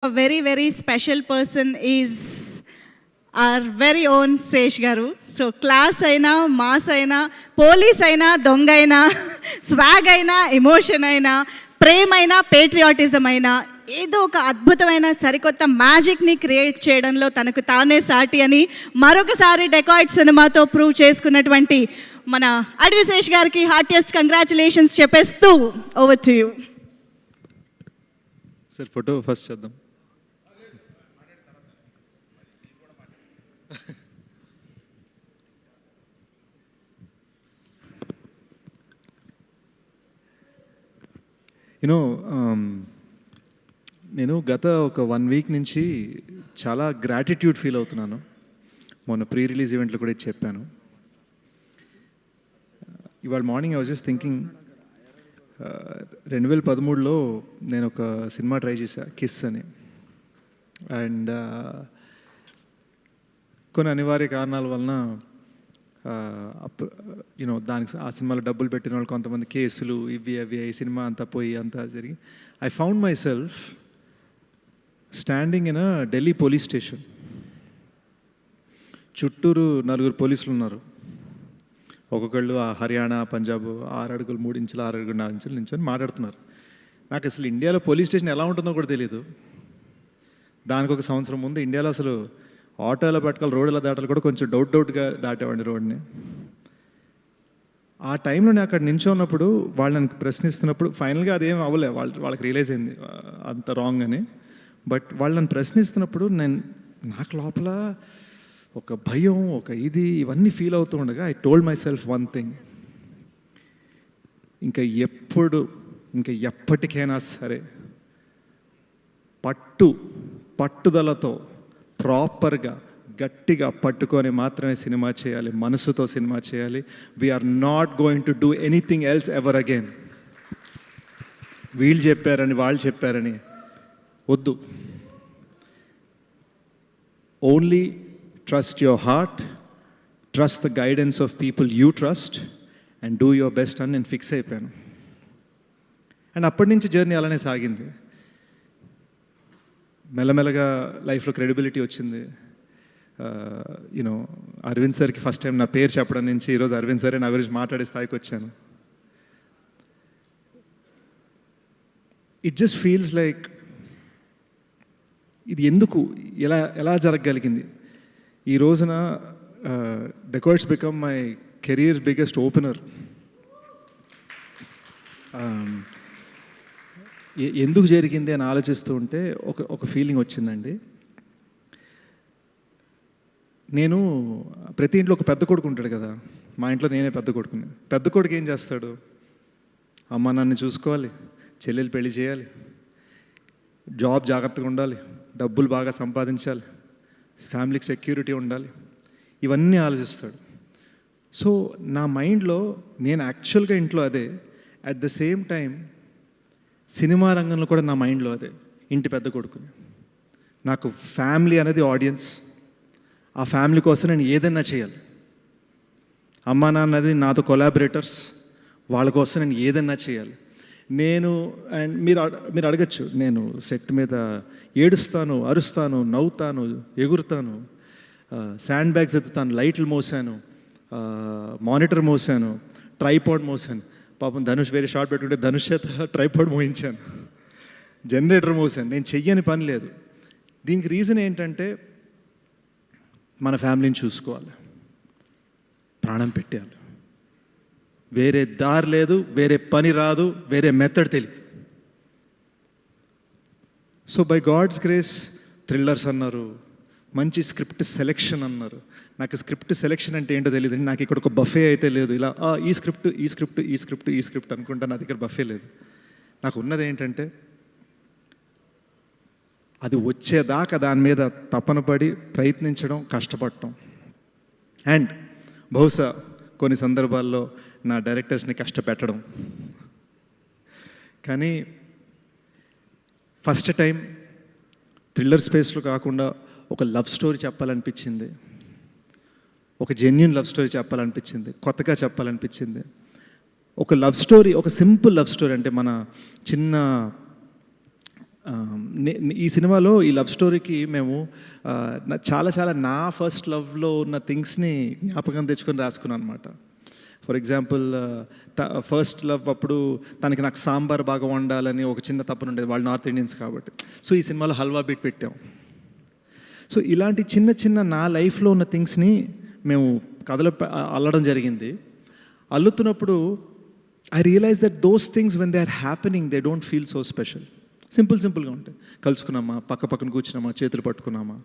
A very, very special person is our very own Sesh Garu. So class aina, mass aina, police aina, dong aina, swag aina, emotion aina, ప్రేమ అయినా patriotism అయినా ఏదో ఒక అద్భుతమైన సరికొత్త మ్యాజిక్ని create చేయడంలో తనకు తానే సాటి అని మరొకసారి డెకాయిడ్ సినిమాతో ప్రూవ్ చేసుకున్నటువంటి మన అడవి శేష్ గారికి హార్టియెస్ట్ కంగ్రాచులేషన్స్ చెప్పేస్తూ over to you. Sir photo first చేద్దాం. యూనో నేను గత ఒక 1 వీక్ నుంచి చాలా గ్రాటిట్యూడ్ ఫీల్ అవుతున్నాను. మొన్న ప్రీ రిలీజ్ ఈవెంట్లో కూడా చెప్పాను. ఇవాళ morning I was just thinking 2013లో నేను ఒక సినిమా ట్రై చేశా, కిస్ అని. అండ్ కొన్ని అనివార్య కారణాల వలన యూనో దానికి ఆ సినిమాలో డబ్బులు పెట్టిన వాళ్ళు కొంతమంది కేసులు ఇవి అవి ఈ సినిమా అంతా పోయి అంతా జరిగి I found my self standing in a Delhi police station. చుట్టూరు 4 పోలీసులు ఉన్నారు. ఒక్కొక్కళ్ళు హర్యానా, పంజాబ్ 6 అడుగులు 3 ఇంచులు 6 అడుగులు 4 ఇంచులు నించొని మాట్లాడుతున్నారు. నాకు అసలు ఇండియాలో పోలీస్ స్టేషన్ ఎలా ఉంటుందో కూడా తెలియదు. దానికి ఒక సంవత్సరం ముందు ఇండియాలో అసలు ఆటోలో పట్టుకోవాలి, రోడ్లో దాటాలి కూడా కొంచెం డౌట్గా దాటేవాడిని రోడ్ని. ఆ టైంలో నేను అక్కడ నించున్నప్పుడు వాళ్ళని ప్రశ్నిస్తున్నప్పుడు ఫైనల్గా అదేం అవ్వలే, వాళ్ళకి రియలైజ్ అయింది అంత రాంగ్ అని. బట్ వాళ్ళని ప్రశ్నిస్తున్నప్పుడు నాకు లోపల ఒక భయం, ఒక ఇవన్నీ ఫీల్ అవుతూ ఉండగా I told my self one thing, ఇంకా ఎప్పటికైనా సరే పట్టుదలతో ప్రాపర్గా గట్టిగా పట్టుకొని మాత్రమే సినిమా చేయాలి, మనసుతో సినిమా చేయాలి. We are not going to do anything else ever again. వీళ్ళు చెప్పారని వాళ్ళు చెప్పారని వద్దు. Only trust your heart, trust the guidance of people you trust and do your best అని నేను ఫిక్స్ అయిపోయాను. అండ్ అప్పటి నుంచి జర్నీ అలానే సాగింది. మెల్లమెల్లగా లైఫ్లో క్రెడిబిలిటీ వచ్చింది. యూనో అరవింద్ సార్కి ఫస్ట్ టైం నా పేరు చెప్పడం నుంచి ఈరోజు అరవింద్ సారే నా గురించి మాట్లాడే స్థాయికి వచ్చాను. ఇట్ జస్ట్ ఫీల్స్ లైక్ ఇది ఎందుకు ఎలా జరగగలిగింది. ఈ రోజున dacoits become my career biggest opener. ఎందుకు జరిగింది అని ఆలోచిస్తూ ఉంటే ఒక ఫీలింగ్ వచ్చిందండి. నేను ప్రతి ఇంట్లో ఒక పెద్ద కొడుకు ఉంటాడు కదా, మా ఇంట్లో నేనే పెద్ద కొడుకుని. పెద్ద కొడుకు ఏం చేస్తాడు, అమ్మ నన్ను చూసుకోవాలి, చెల్లెలు పెళ్లి చేయాలి, జాబ్ జాగ్రత్తగా ఉండాలి, డబ్బులు బాగా సంపాదించాలి, ఫ్యామిలీకి సెక్యూరిటీ ఉండాలి, ఇవన్నీ ఆలోచిస్తాడు. సో నా మైండ్లో నేను యాక్చువల్గా ఇంట్లో అదే, at the same time cinema రంగంలో కూడా నా మైండ్లో అదే, ఇంటి పెద్ద కొడుకుని. నాకు ఫ్యామిలీ అనేది ఆడియన్స్. ఆ ఫ్యామిలీ కోసం నేను ఏదైనా చేయాలి. అమ్మా నాన్నది నాతో కొలాబరేటర్స్, వాళ్ళ కోసం నేను ఏదైనా చేయాలి. అండ్ మీరు అడగచ్చు, నేను సెట్ మీద ఏడుస్తాను, అరుస్తాను, నవ్వుతాను, ఎగురుతాను, శాండ్ బ్యాగ్స్ ఎత్తుతాను, లైట్లు మోసాను, మానిటర్ మోసాను, ట్రైపాడ్ మోసాను. పాపం ధనుష్ వేరే షార్ట్ పెట్టుకుంటే ధనుష్ చేత ట్రైపాడ్ మోయించాను, జనరేటర్ మోసాను. నేను చెయ్యని పని లేదు. దీనికి రీజన్ ఏంటంటే మన ఫ్యామిలీని చూసుకోవాలి, ప్రాణం పెట్టాలి. వేరే దారి లేదు, వేరే పని రాదు, వేరే మెథడ్ తెలియదు. So by god's grace thrillers అన్నారు, మంచి స్క్రిప్ట్ సెలెక్షన్ అన్నారు. నాకు స్క్రిప్ట్ సెలెక్షన్ అంటే ఏంటో తెలియదు. నాకు ఇక్కడ ఒక బఫే అయితే లేదు, ఇలా ఈ స్క్రిప్ట్ అనుకుంటా. నా దగ్గర బఫే లేదు. నాకు ఉన్నది ఏంటంటే అది వచ్చేదాకా దాని మీద తపన పడి ప్రయత్నించడం, కష్టపడటం. అండ్ బహుశా కొన్ని సందర్భాల్లో నా డైరెక్టర్స్ని కష్టపెట్టడం. కానీ ఫస్ట్ టైం థ్రిల్లర్ స్పేస్లో కాకుండా ఒక లవ్ స్టోరీ చెప్పాలనిపించింది, ఒక జెన్యూన్ లవ్ స్టోరీ చెప్పాలనిపించింది, కొత్తగా చెప్పాలనిపించింది. ఒక లవ్ స్టోరీ, ఒక సింపుల్ లవ్ స్టోరీ, అంటే మన చిన్న ఈ సినిమాలో ఈ లవ్ స్టోరీకి మేము చాలా చాలా నా ఫస్ట్ లవ్లో ఉన్న థింగ్స్ని జ్ఞాపకం తెచ్చుకొని రాసుకున్నాను అనమాట. ఫర్ ఎగ్జాంపుల్ ఫస్ట్ లవ్ అప్పుడు తనకి నాకు సాంబార్ బాగా వండాలని ఒక చిన్న తప్పన ఉండేది, వాళ్ళు నార్త్ ఇండియన్స్ కాబట్టి. సో ఈ సినిమాలో హల్వా బీట్ పెట్టాం. సో ఇలాంటి చిన్న చిన్న నా లైఫ్లో ఉన్న థింగ్స్ని మేము కథలో అల్లడం జరిగింది. అల్లుతున్నప్పుడు I realise that those things when they are happening they don't feel so special. సింపుల్గా ఉంటాయి. కలుసుకున్నామా, పక్కన కూర్చున్నామా, చేతులు పట్టుకున్నామా.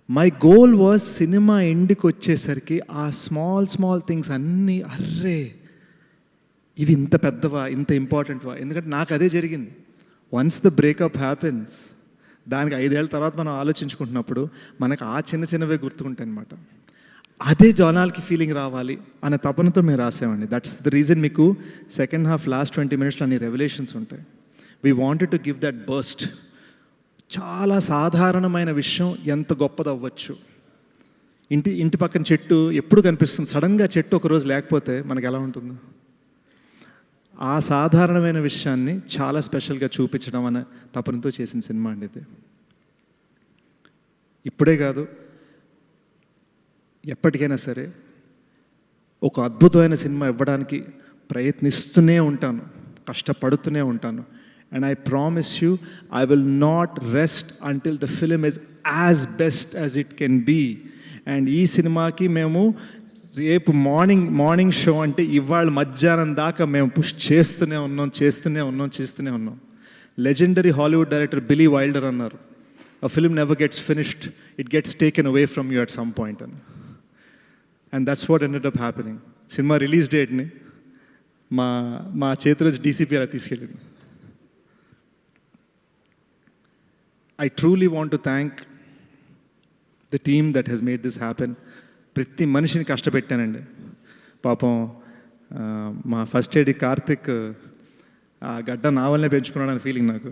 మై గోల్ వాజ్ సినిమా ఎండ్కి వచ్చేసరికి ఆ స్మాల్ థింగ్స్ అన్నీ అర్రే ఇవి ఇంత పెద్దవా, ఇంత ఇంపార్టెంట్వా. ఎందుకంటే నాకు అదే జరిగింది. వన్స్ ద బ్రేకప్ హ్యాపెన్స్, దానికి 5 ఏళ్ళ తర్వాత మనం ఆలోచించుకుంటున్నప్పుడు మనకు ఆ చిన్నవే గుర్తుకుంటాయి అనమాట. అదే జనాలకి ఫీలింగ్ రావాలి అనే తపనతో మేము రాసామండి. దట్స్ ద రీజన్ మీకు సెకండ్ హాఫ్ లాస్ట్ 20 minutesలో అన్ని రెవల్యూషన్స్ ఉంటాయి. We wanted to give that burst. చాలా సాధారణమైన విషయం ఎంత గొప్పది అవ్వచ్చు. ఇంటి పక్కన చెట్టు ఎప్పుడు కనిపిస్తుంది, సడన్గా చెట్టు ఒకరోజు లేకపోతే మనకు ఎలా ఉంటుంది? ఆ సాధారణమైన విషయాన్ని చాలా స్పెషల్గా చూపించడం అనే తపనతో చేసిన సినిమా అండి ఇది. ఇప్పుడే కాదు, ఎప్పటికైనా సరే ఒక అద్భుతమైన సినిమా ఇవ్వడానికి ప్రయత్నిస్తూనే ఉంటాను, కష్టపడుతూనే ఉంటాను. And I promise you, I will not rest until the film is as best as it can be. And ఈ సినిమాకి మేము రేపు మార్నింగ్ షో అంటే ఇవాళ మధ్యాహ్నం దాకా మేము పుష్ చేస్తూనే ఉన్నాం. లెజెండరీ హాలీవుడ్ డైరెక్టర్ బిలీ వైల్డర్ అన్నారు, a film never gets finished, it gets taken away from you at some point. And that's what ended up happening. Cinema release డేట్ని మా చేతిలో డీసీపీ అలా తీసుకెళ్ళింది. I truly want to thank the team that has made this happen. ప్రతి మనిషిని కష్టపెట్టానండి. పాపం మా first AD Karthik ఆ గడ్డ నా వల్లనే పెంచుకున్నాడని ఫీలింగ్ నాకు.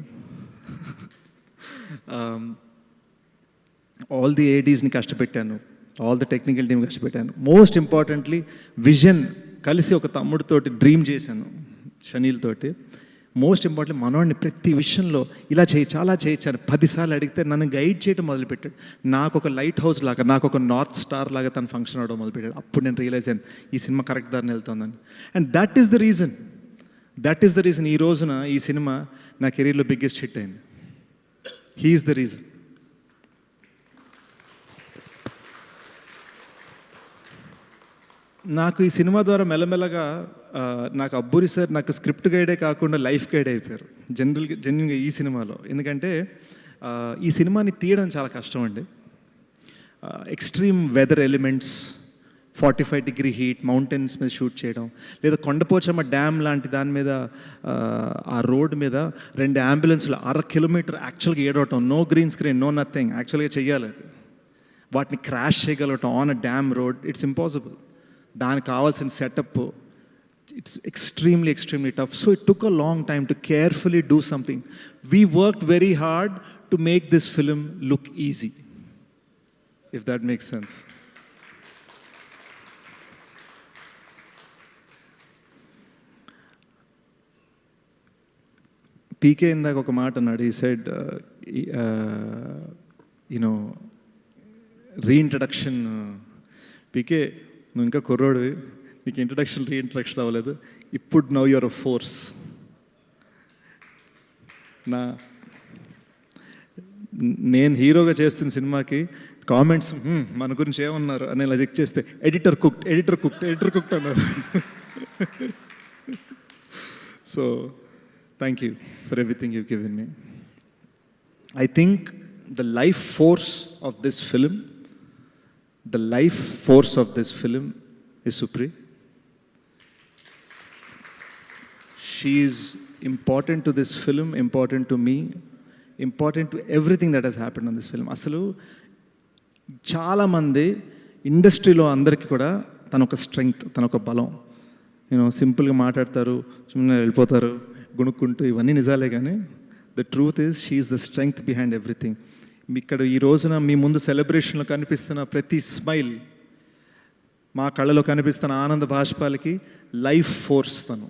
ఆల్ ది ఏడీస్ని కష్టపెట్టాను, ఆల్ ది టెక్నికల్ టీమ్ కష్టపెట్టాను. మోస్ట్ ఇంపార్టెంట్లీ విజన్ కలిసి ఒక తమ్ముడితోటి డ్రీమ్ చేశాను, షనీల్ తోటి. మోస్ట్ ఇంపార్టెంట్ మనవాడిని ప్రతి విషయంలో ఇలా చేయొచ్చు, అలా చేయొచ్చు అని 10 సార్లు అడిగితే నన్ను గైడ్ చేయడం మొదలుపెట్టాడు. నాకు ఒక లైట్ హౌస్ లాగా, నాకు ఒక నార్త్ స్టార్ లాగా తను ఫంక్షన్ అవ్వడం మొదలుపెట్టాడు. అప్పుడు నేను రియలైజ్ అయ్యాను ఈ సినిమా కరెక్ట్ దారిని వెళ్తుందని. And that is the reason ఈ రోజున ఈ సినిమా నా కెరీర్లో బిగ్గెస్ట్ హిట్ అయింది. He is the reason. నాకు ఈ సినిమా ద్వారా మెల్లమెల్లగా నాకు అబ్బూరి సార్ నాకు స్క్రిప్ట్ గైడే కాకుండా లైఫ్ గైడ్ అయిపోయారు జెన్యున్గా ఈ సినిమాలో. ఎందుకంటే ఈ సినిమాని తీయడం చాలా కష్టం అండి. Extreme weather elements, 45-degree heat, mountains మీద షూట్ చేయడం, లేదా కొండపోచమ్మ డ్యామ్ లాంటి దాని మీద ఆ రోడ్ మీద 2 అంబులెన్స్లు 1/2 కిలోమీటర్ యాక్చువల్గా ఏడవటం, no green screen, no nothing, యాక్చువల్గా చెయ్యాలి అది. వాటిని క్రాష్ చేయగలగటం on a dam road, it's impossible. దానికి కావాల్సిన setup, it's extremely tough. So it took a long time to carefully do something. We worked very hard to make this film look easy, if that makes sense. PK ఇందాక ఒక మాట అన్నాడు. He said, reintroduction. PK, నువ్వు ఇంకా కుర్రోడివి, నీకు reintroduction అవ్వలేదు. ఇప్పుడు now you're a force. నేను హీరోగా చేస్తున్న సినిమాకి కామెంట్స్ మన గురించి ఏమన్నారు అని ఇలా చెక్ చేస్తే ఎడిటర్ కుక్డ్ అన్నారు. So thank you for everything you given me. I think the life force of this film is Supri. She is important to this film, important to me, important to everything that has happened on this film. అసలు చాలామంది ఇండస్ట్రీలో అందరికీ కూడా తన ఒక strength, తన ఒక బలం. సింపుల్గా మాట్లాడతారు, సుಮ್ಮನೆ వెళ్ళిపోతారు గుణుక్కుంటూ, ఇవన్నీ నిజాలే. కానీ the truth is she is the strength behind everything. ఇక్కడ ఈ రోజున మీ ముందు సెలబ్రేషన్లో కనిపిస్తున్న ప్రతి స్మైల్, మా కళ్ళలో కనిపిస్తున్న ఆనంద బాష్పాలకి లైఫ్ ఫోర్స్ తను.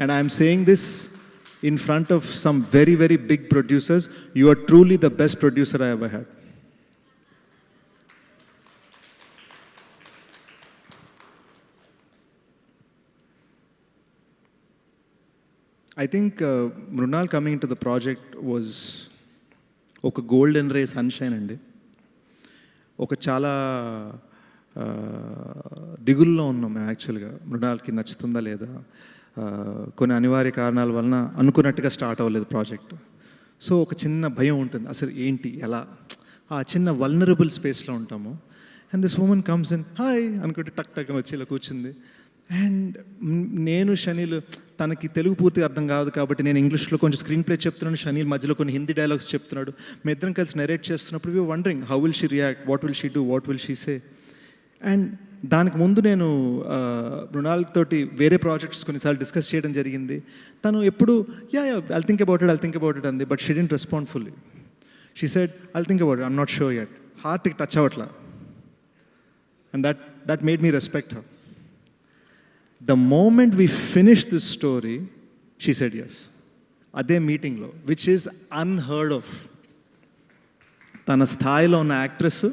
And I'm saying this in front of some very, very big producers. You are truly the best producer I ever had. I think Mrunal coming into the project was ఒక golden రే sunshine అండి. ఒక చాలా దిగుల్లో ఉన్నాం మేము యాక్చువల్గా, మృణాల్కి నచ్చుతుందా లేదా, కొన్ని అనివార్య కారణాల వలన అనుకున్నట్టుగా స్టార్ట్ అవ్వలేదు ప్రాజెక్ట్. సో ఒక చిన్న భయం ఉంటుంది, అసలు ఏంటి ఎలా, ఆ చిన్న వల్నరబుల్ స్పేస్లో ఉంటాము. And this woman comes in, hi అనుకుంటే టక్ టక్ అని వచ్చి ఇలా కూర్చుంది. అండ్ నేను షనీల్, తనకి తెలుగు పూర్తిగా అర్థం కాదు కాబట్టి నేను ఇంగ్లీష్లో కొంచెం స్క్రీన్ ప్లే చెప్తున్నాను, షనీల్ మధ్యలో కొన్ని హిందీ డైలాగ్స్ చెప్తున్నాడు. మేము ఇద్దరం కలిసి నెరేట్ చేస్తున్నప్పుడు we wondering how will she react, what will she do, what will she say. And దానికి ముందు నేను మృణాల్ తోటి వేరే ప్రాజెక్ట్స్ కొన్నిసార్లు డిస్కస్ చేయడం జరిగింది. తను ఎప్పుడు ఐల్ థింక్ అబౌట్ ఇట్ అంది, but she didn't respond fully. She said I'll think about it, I'm not sure yet. హార్ట్కి టచ్ అవ్వట్లా. And that made me respect her. The moment we finished this story, she said yes. అదే మీటింగ్లో, which is unheard of. తన స్థాయిలో ఉన్న actress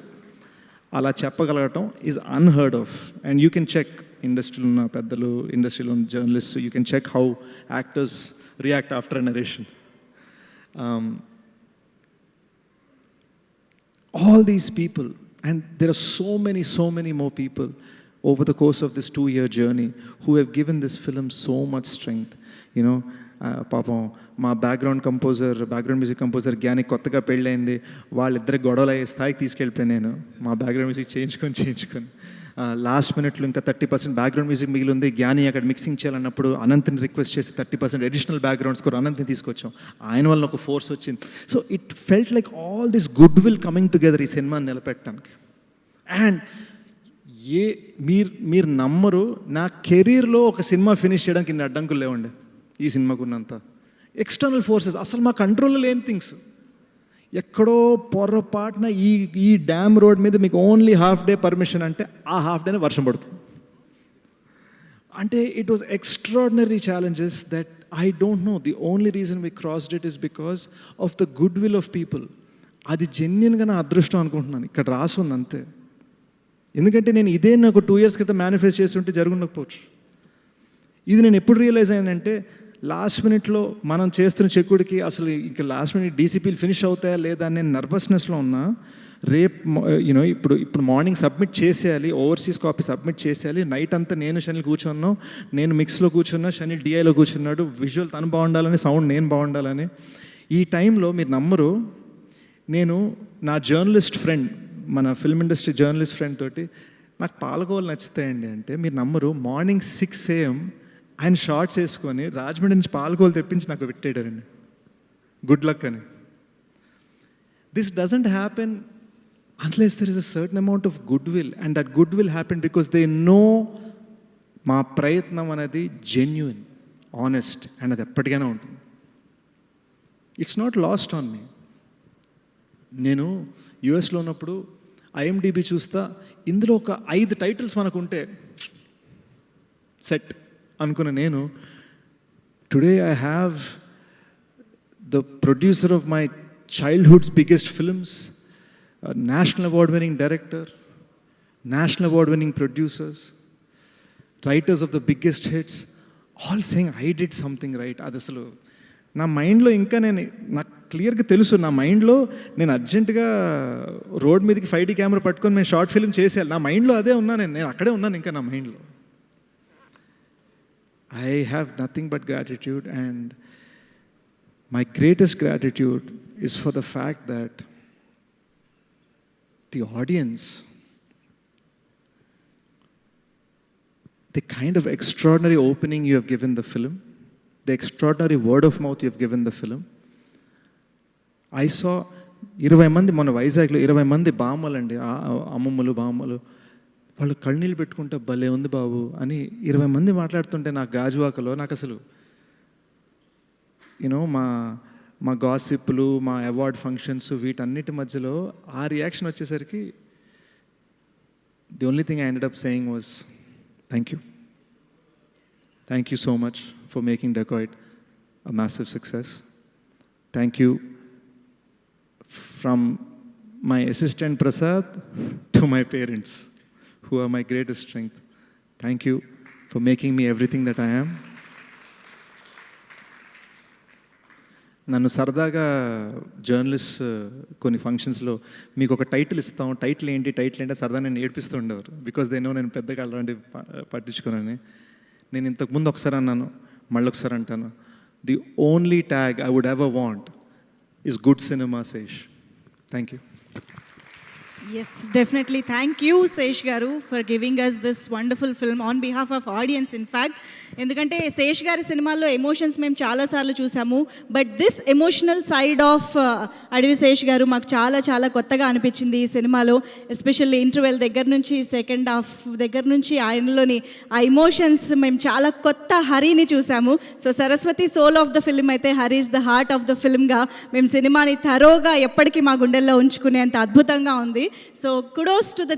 అలా చెప్పగలగటం is unheard of. And you can check, ఇండస్ట్రీలో ఉన్న పెద్దలు, ఇండస్ట్రీలో ఉన్న journalist, you can check how actors react after a narration. All these people, and there are so many more people over the course of this 2-year journey who have given this film so much strength. You know, పాపం మా background music composer జ్ఞాని కొత్తగా పెళ్ళైంది, వాళ్ళిద్దరు గొడవలు అయ్యే స్థాయికి తీసుకెళ్ళిపోయాను నేను, మా బ్యాక్గ్రౌండ్ మ్యూజిక్ చేయించుకొని లాస్ట్ మినిట్లో ఇంకా 30% బ్యాక్గ్రౌండ్ మ్యూజిక్ మిగిలి ఉంది. జ్ఞాని అక్కడ మిక్సింగ్ చేయాలన్నప్పుడు అనంత్ని రిక్వెస్ట్ చేసి 30% అడిషనల్ బ్యాక్గ్రౌండ్ స్కోర్ అనంత్ని తీసుకొచ్చాం. ఆయన వల్ల ఒక ఫోర్స్ వచ్చింది. So it felt like all this good will coming together ఈ సినిమాని నిలబెట్టడానికి. అండ్ మీరు నమ్మరు, నా కెరీర్లో ఒక సినిమా ఫినిష్ చేయడానికి ఇన్ని అడ్డంకులు లేవండి ఈ సినిమాకు ఉన్నంత. ఎక్స్టర్నల్ ఫోర్సెస్, అసలు మా కంట్రోల్లో లేని థింగ్స్. ఎక్కడో పొరపాటున ఈ డ్యామ్ రోడ్ మీద మీకు ఓన్లీ హాఫ్ డే పర్మిషన్ అంటే ఆ హాఫ్ డేనే వర్షం పడుతుంది. అంటే it was extraordinary challenges that I don't know. The only reason we crossed it is because of the good will of people. అది జెన్యున్గా నా అదృష్టం అనుకుంటున్నాను, ఇక్కడ రాసుంది అంతే. ఎందుకంటే నేను ఇదే నాకు 2 years క్రితం మేనిఫెస్ట్ చేస్తుంటే జరుగుండకపోవచ్చు. ఇది నేను ఎప్పుడు రియలైజ్ అయ్యానంటే, లాస్ట్ మినిట్లో మనం చేస్తున్న చెక్కుడికి అసలు ఇంకా లాస్ట్ మినిట్ డీసీపీలు ఫినిష్ అవుతాయా లేదా అని నేను నర్వస్నెస్లో ఉన్నా. రేపు ఇప్పుడు మార్నింగ్ సబ్మిట్ చేసేయాలి, ఓవర్సీస్ కాపీ సబ్మిట్ చేసేయాలి. నైట్ అంతా నేను షనిల్ కూర్చున్నాను, నేను మిక్స్లో కూర్చున్నా, షనిల్ డిఐలో కూర్చున్నాడు. విజువల్ తను బాగుండాలని, సౌండ్ నేను బాగుండాలని. ఈ టైంలో మీరు నమ్మరు, నేను నా జర్నలిస్ట్ ఫ్రెండ్, మన ఫిల్మ్ ఇండస్ట్రీ జర్నలిస్ట్ ఫ్రెండ్ తోటి, నాకు పాలకోవలు నచ్చుతాయండి అంటే మీరు నమ్మరు, మార్నింగ్ 6 AM ఆయన షార్ట్స్ వేసుకొని రాజమండ్రి నుంచి పాలకోవలు తెప్పించి నాకు పెట్టేయడారండి, గుడ్ లక్ అని. This doesn't happen unless there is a certain amount of good will, and that good will happen because they know మా ప్రయత్నం అనేది జెన్యూన్, ఆనెస్ట్, అండ్ అది ఎప్పటికైనా ఉంటుంది. It's not lost on me. నేను యుఎస్లో ఉన్నప్పుడు ఐఎండిబి చూస్తా, ఇందులో ఒక 5 టైటిల్స్ మనకు ఉంటే సెట్ అనుకున్న నేను, today I have the producer of my childhood's biggest films, national award winning director, national award winning producers, writers of the biggest hits, all saying I did something right. అది అసలు నా మైండ్లో ఇంకా నాకు క్లియర్గా తెలుసు, నా మైండ్లో నేను అర్జెంటుగా రోడ్ మీదకి 5D కెమెరా పట్టుకొని మేము షార్ట్ ఫిల్మ్ చేసేయాలి, నా మైండ్లో అదే ఉన్నాను, నేను అక్కడే ఉన్నాను ఇంకా నా మైండ్లో. I have nothing but gratitude, and my greatest gratitude is for the fact that the audience, the kind of extraordinary opening you have given the film, the extraordinary word of mouth you have given the film. I saw 20 మంది మన వైజాగ్లో 20 మంది బామ్మలండి, అమ్మమ్మలు బామ్మలు, వాళ్ళు కళ్ళనీళ్ళు పెట్టుకుంటే భలే ఉంది బాబు అని 20 మంది మాట్లాడుతుంటే నాకు గాజువాకలో, నాకు అసలు యూనో మా గాసిప్లు, మా అవార్డ్ ఫంక్షన్స్, వీటన్నిటి మధ్యలో ఆ రియాక్షన్ వచ్చేసరికి the only thing I ended up saying was thank you so much for making Dacoit a massive success. Thank you from my assistant Prasad to my parents, who are my greatest strength. Thank you for making me everything that I am. నన్ను సరదాగా journalist కొన్ని ఫంక్షన్స్లో మీకు ఒక title ఇస్తాం, title ఏంటి సరదా నేను ఏడిపిస్తూ ఉండేవారు. బికాజ్ దే నో నేను పెద్దగా అలాంటివి పట్టించుకోనని. నేను ఇంతకుముందు ఒకసారి అన్నాను, మళ్ళీ ఒకసారి అంటాను, the only tag I would ever want is good cinema Sesh. Thank you. Yes, definitely. Thank you, Sesh Garu, for giving us this wonderful film on behalf of audience, in fact. ఎందుకంటే శేష్ గారి సినిమాల్లో ఎమోషన్స్ మేము చాలాసార్లు చూసాము, but this emotional side of అడవి శేష్ గారు మాకు చాలా చాలా కొత్తగా అనిపించింది ఈ సినిమాలో. ఎస్పెషల్లీ ఇంటర్వెల్ దగ్గర నుంచి సెకండ్ హాఫ్ దగ్గర నుంచి ఆయనలోని ఆ ఎమోషన్స్ మేము చాలా కొత్త హరిని చూసాము. So Saraswati soul of the film అయితే Hari is the heart of the ఫిల్మ్గా మేము సినిమాని థరోగా ఎప్పటికీ మా గుండెల్లో ఉంచుకునేంత అద్భుతంగా ఉంది. So kudos to the